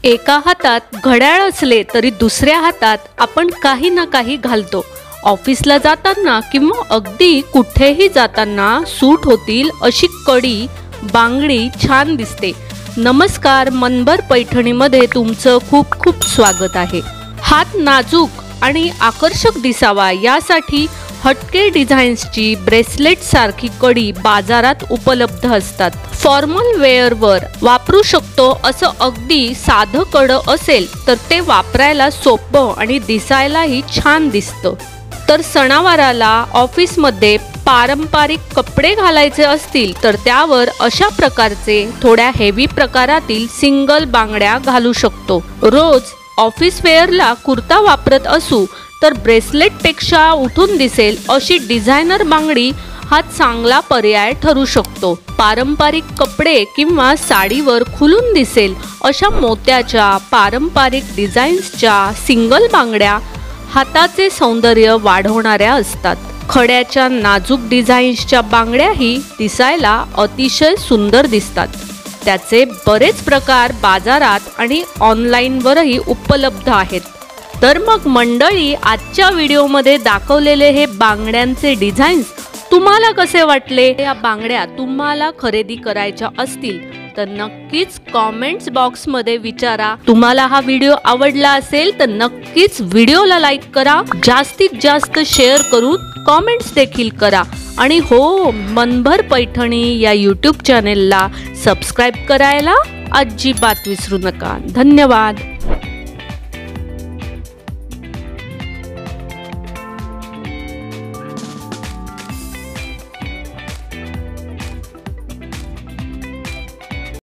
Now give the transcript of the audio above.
एका हातात घड्याळ असले तरी दुसऱ्या हातात आपण काही ना काही घालतो। ऑफिसला जाताना किंवा अगदी कुठेही जाताना सूट होतील अशी कडी बांगडी छान दिसते। नमस्कार, मनभर पैठणीमध्ये तुमचं खूप खूप स्वागत आहे। हात नाजूक आणि आकर्षक दिसावा यासाठी हटके डिझाईन्सची ब्रेसलेट सारखी कडी बाजारात उपलब्ध असतात। फॉर्मल वेअरवर वापरू शकतो असं अगदी साधं कडं असेल तर ते वापरायला सोपं आणि दिसायलाही छान दिसतं। तर सणावाराला ऑफिसमध्ये पारंपरिक कपडे घालायचे असतील तर त्यावर अशा प्रकारचे थोड्या हेवी प्रकारातील सिंगल बांगड्या घालू शकतो। रोज ऑफिस वेअरला कुर्ता वापरत असू तर ब्रेसलेटपेक्षा उठून दिसेल अशी डिझायनर बांगडी हा चांगला पर्याय ठरू शकतो। पारंपरिक कपडे किंवा साडीवर खुलून दिसेल अशा मोत्याच्या पारंपरिक डिझाईन्सच्या सिंगल बांगड्या हाताचे सौंदर्य वाढवणाऱ्या असतात। खड्याच्या नाजूक डिझाईन्सच्या बांगड्याही दिसायला अतिशय सुंदर दिसतात। त्याचे बरेच प्रकार बाजारात आणि ऑनलाईनवरही उपलब्ध आहेत। तर मग मंडळी, आजच्या व्हिडिओमध्ये दाखवलेले हे बांगड्यांचे डिझाईन्स तुम्हाला कसे वाटले? या बांगड्या तुम्हाला खरेदी करायच्या असतील तर नक्कीच कॉमेंट्स बॉक्समध्ये विचारा। तुम्हाला हा व्हिडिओ आवडला असेल तर नक्कीच व्हिडिओला लाईक करा, जास्तीत जास्त शेअर करून कॉमेंट्स देखील करा आणि हो, मनभर पैठणी या यूट्यूब चॅनेलला सबस्क्राईब करायला अजिबात विसरू नका। धन्यवाद।